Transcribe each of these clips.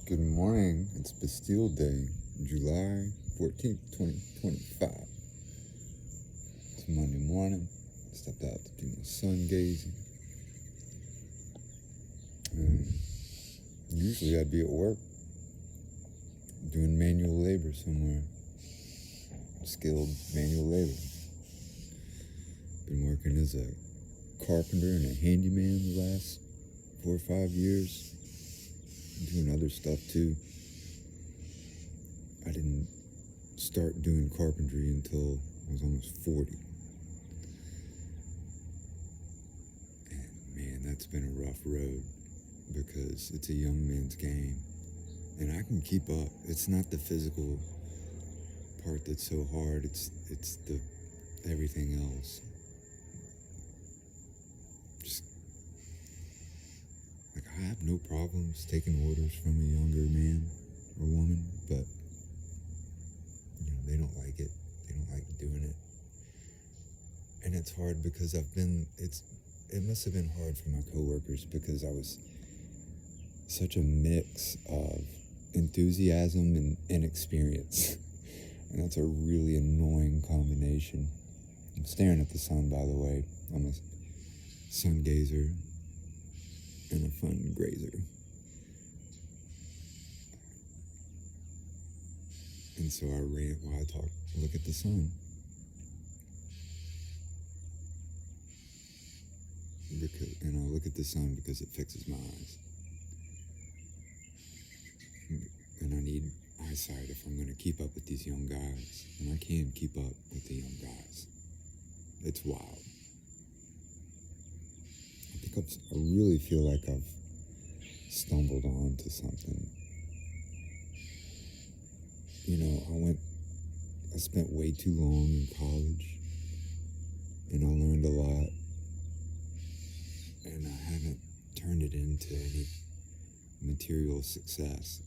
Good morning. It's Bastille Day, July 14th, 2025. It's Monday morning. Stepped out to do my sun gazing. And usually I'd be at work doing manual labor somewhere. Skilled manual labor. Been working as a carpenter and a handyman the last 4 or 5 years. Doing other stuff too. I didn't start doing carpentry until I was almost 40. And man, that's been a rough road because it's a young man's game. And I can keep up. It's not the physical part that's so hard, it's the everything else. I have no problems taking orders from a younger man or woman, but they don't like it. They don't like doing it. And it's hard because it must have been hard for my coworkers because I was such a mix of enthusiasm and inexperience. And that's a really annoying combination. I'm staring at the sun, by the way. I'm a sun gazer and a fun grazer. And so I rant while I look at the sun. And I look at the sun because it fixes my eyes. And I need eyesight if I'm going to keep up with these young guys. And I can keep up with the young guys. It's wild. I really feel like I've stumbled onto something. I spent way too long in college, and I learned a lot, and I haven't turned it into any material success.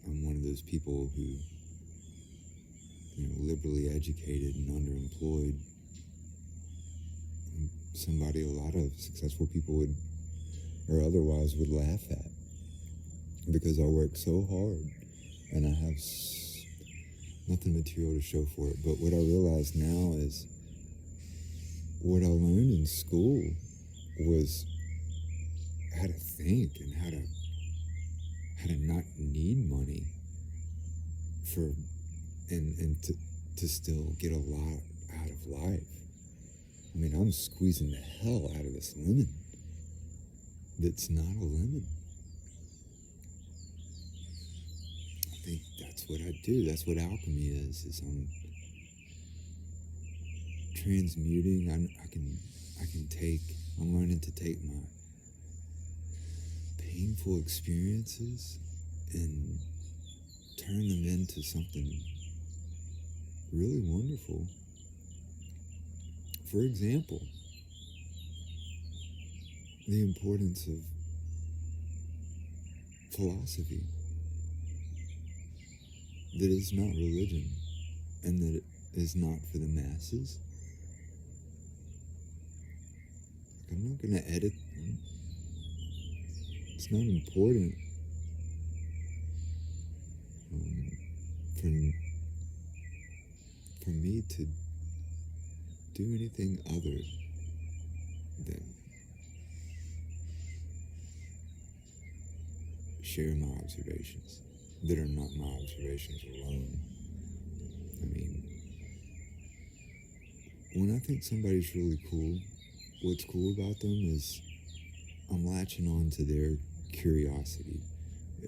I'm one of those people who, liberally educated and underemployed. Somebody a lot of successful people would, or otherwise would laugh at, because I work so hard and I have nothing material to show for it. But what I realize now is what I learned in school was how to think and how to not need money and to still get a lot out of life. I mean, I'm squeezing the hell out of this lemon that's not a lemon. I think that's what I do. That's what alchemy is I'm transmuting. I'm learning to take my painful experiences and turn them into something really wonderful. For example, the importance of philosophy, that is not religion, and that it is not for the masses. I'm not going to edit them. It's not important for me to do anything other than share my observations that are not my observations alone. I mean, when I think somebody's really cool, what's cool about them is I'm latching on to their curiosity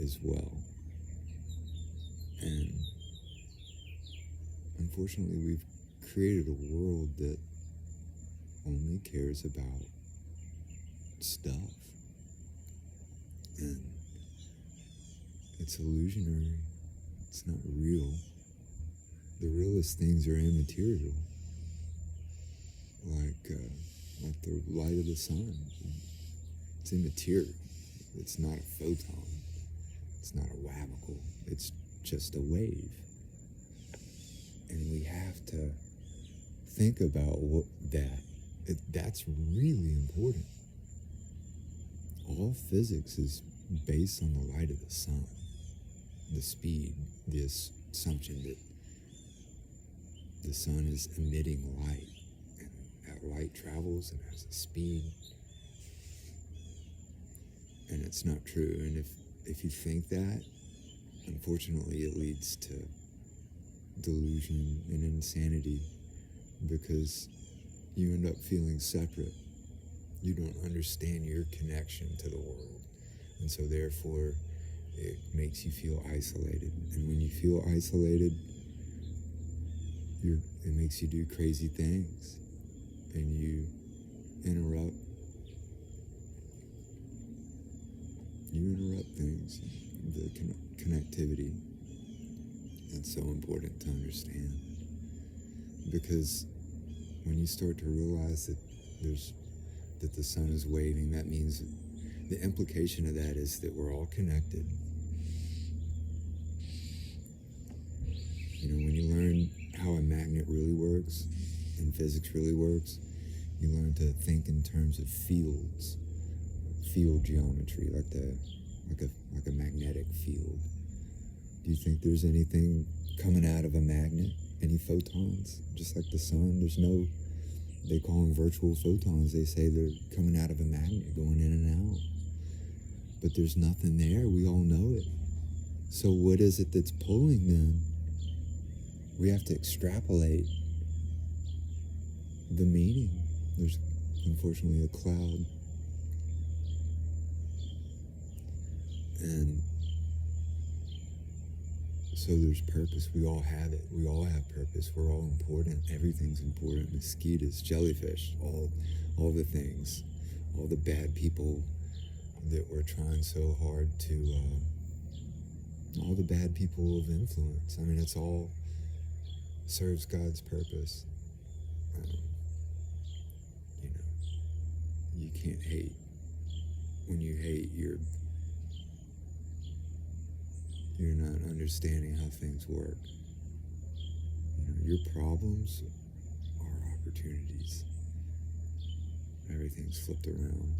as well. And unfortunately, we've created a world that only cares about stuff. And it's illusionary. It's not real. The realest things are immaterial. Like the light of the sun. It's immaterial. It's not a photon. It's not a wavicle. It's just a wave. And we have to think about that's really important. All physics is based on the light of the sun, the speed, the assumption that the sun is emitting light, and that light travels and has a speed, and it's not true. And if you think that, unfortunately, it leads to delusion and insanity, because you end up feeling separate. You don't understand your connection to the world, and so therefore it makes you feel isolated. And when you feel isolated, it makes you do crazy things, and you interrupt things. The connectivity, it's so important to understand, because when you start to realize that the sun is waving, that means the implication of that is that we're all connected. When you learn how a magnet really works and physics really works, you learn to think in terms of fields, field geometry, like a magnetic field. Do you think there's anything coming out of a magnet? Any photons? Just like the sun, they call them virtual photons. They say they're coming out of a magnet, going in and out. But there's nothing there. We all know it. So what is it that's pulling them? We have to extrapolate the meaning. There's unfortunately a cloud. And so there's purpose. We all have it. We all have purpose. We're all important. Everything's important. Mosquitoes, jellyfish, all the things, all the bad people that we're trying so hard to, all the bad people of influence. I mean, it's all serves God's purpose. You can't hate. When you hate, you're not understanding how things work. Your problems are opportunities. Everything's flipped around.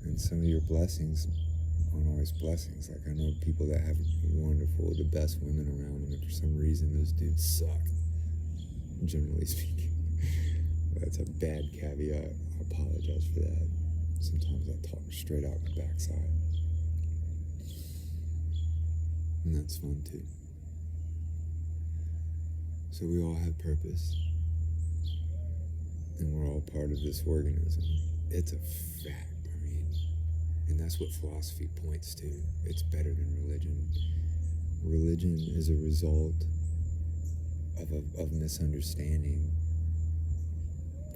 And some of your blessings aren't always blessings. Like, I know people that have wonderful, the best women around them, and for some reason those dudes suck, generally speaking. That's a bad caveat. I apologize for that. Sometimes I talk straight out my backside. And that's fun too. So we all have purpose. And we're all part of this organism. It's a fact. And that's what philosophy points to. It's better than religion. Religion is a result of misunderstanding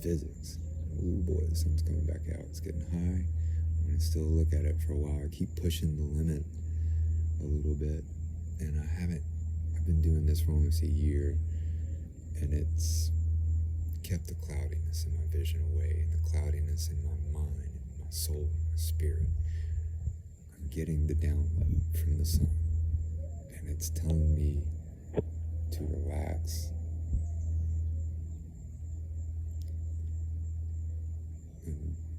physics. Ooh boy, the sun's coming back out. It's getting high. I'm going to still look at it for a while. I keep pushing the limit a little bit. And I've been doing this for almost a year. And it's kept the cloudiness in my vision away, and the cloudiness in my mind, and my soul, and my spirit. I'm getting the download from the sun. And it's telling me to relax.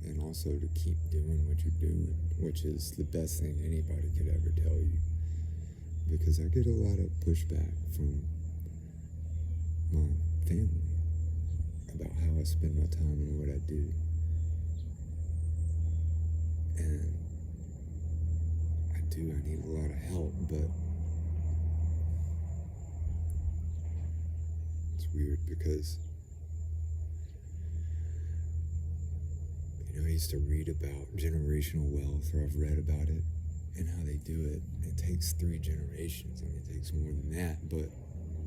And also to keep doing what you're doing, which is the best thing anybody could ever tell you. Because I get a lot of pushback from my family about how I spend my time and what I do. And I need a lot of help, but it's weird because I used to read about generational wealth, or I've read about it, and how they do it. It takes 3 generations. I mean, it takes more than that, but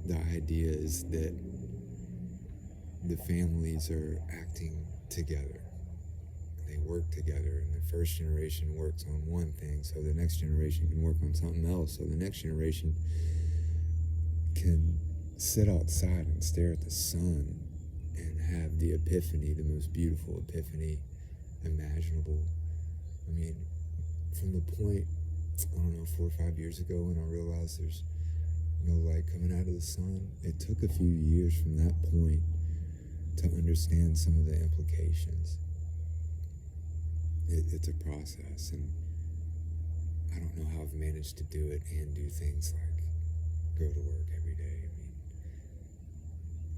the idea is that the families are acting together. They work together, and the first generation works on one thing, so the next generation can work on something else, so the next generation can sit outside and stare at the sun and have the epiphany, the most beautiful epiphany imaginable. I mean, from the point, 4 or 5 years ago when I realized there's no light coming out of the sun, it took a few years from that point to understand some of the implications. It's a process, and don't know how I've managed to do it and do things like go to work every day. I mean,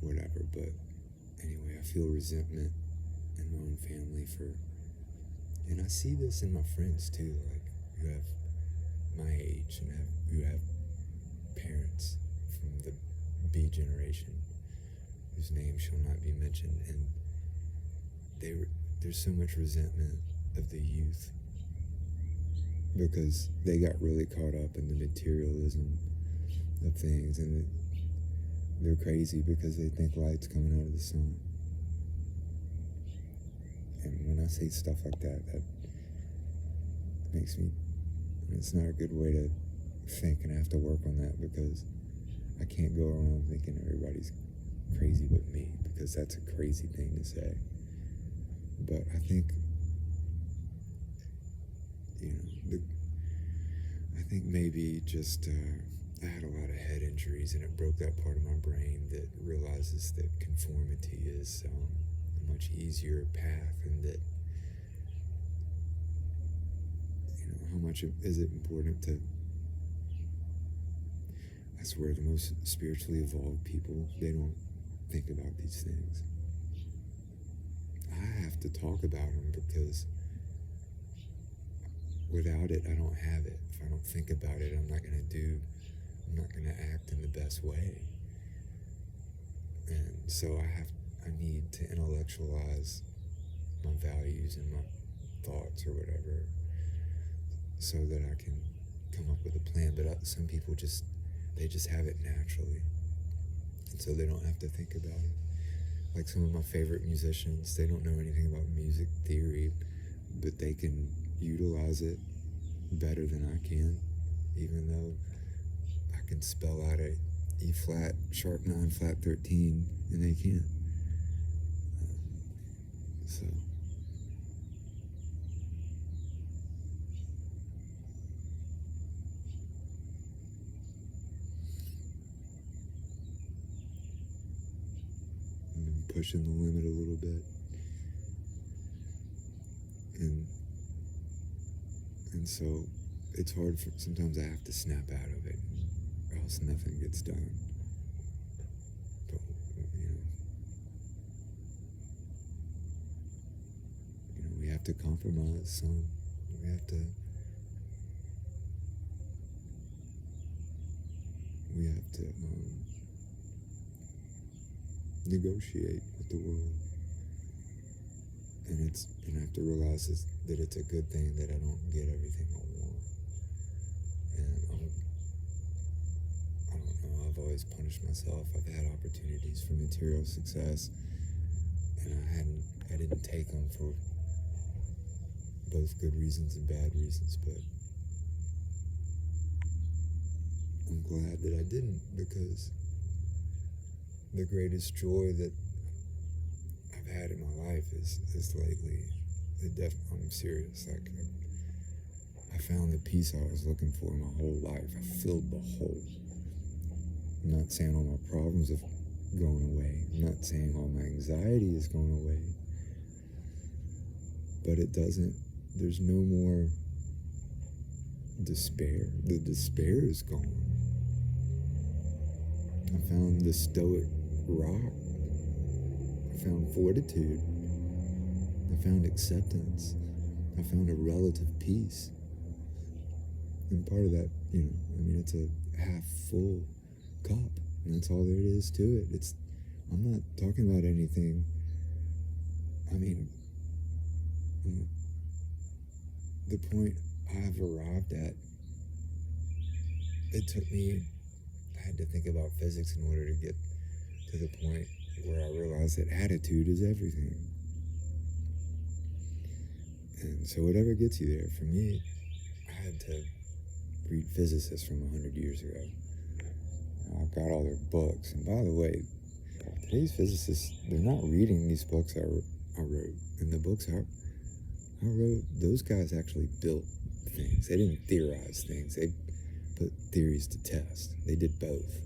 whatever. But anyway, I feel resentment in my own family and I see this in my friends too, like who have my age and who have parents from the B generation, whose name shall not be mentioned, and there's so much resentment of the youth because they got really caught up in the materialism of things, and they're crazy because they think light's coming out of the sun. And when I say stuff like that, that makes me, it's not a good way to think, and I have to work on that because I can't go around thinking everybody's crazy but me, because that's a crazy thing to say. But I think, I think maybe just I had a lot of head injuries, and it broke that part of my brain that realizes that conformity is a much easier path, and that how much is it important to, I swear, the most spiritually evolved people, they don't think about these things. I have to talk about them because without it, I don't have it. If I don't think about it, I'm not going to act in the best way. And so I need to intellectualize my values and my thoughts or whatever so that I can come up with a plan. But some people they just have it naturally. And so they don't have to think about it. Like some of my favorite musicians, they don't know anything about music theory, but they can utilize it better than I can, even though I can spell out a E flat, sharp 9, flat 13, and they can't. So I'm pushing the limit a little bit, and so it's hard sometimes I have to snap out of it, or else nothing gets done. But we have to compromise some. We have to negotiate with the world, and I have to realize that it's a good thing that I don't get everything I want. And I don't know, I've always punished myself. I've had opportunities for material success, and I didn't take them for both good reasons and bad reasons, but I'm glad that I didn't, because the greatest joy that I've had in my life is lately, I'm serious, like I found the peace I was looking for my whole life. I filled the hole. I'm not saying all my problems have gone away. I'm not saying all my anxiety has gone away. But there's no more despair. The despair is gone. I found the stoic rock. I found fortitude. I found acceptance. I found a relative peace. And part of that, it's a half full cup, and that's all there is to it. I'm not talking about anything. The point I've arrived at, I had to think about physics in order to get to the point where I realized that attitude is everything. And so whatever gets you there, for me, I had to read physicists from 100 years ago. I've got all their books. And by the way, today's physicists, they're not reading these books I wrote. And the books I wrote, those guys actually built things. They didn't theorize things. They put theories to test. They did both.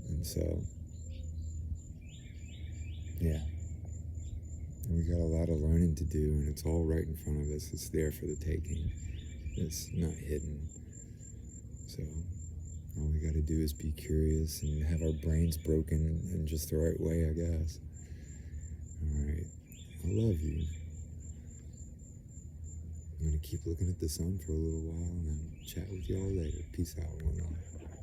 And so, yeah. We got a lot of learning to do, and it's all right in front of us. It's there for the taking. It's not hidden. So all we gotta do is be curious and have our brains broken in just the right way, I guess. Alright. I love you. I'm gonna keep looking at the sun for a little while and then chat with y'all later. Peace out, one all.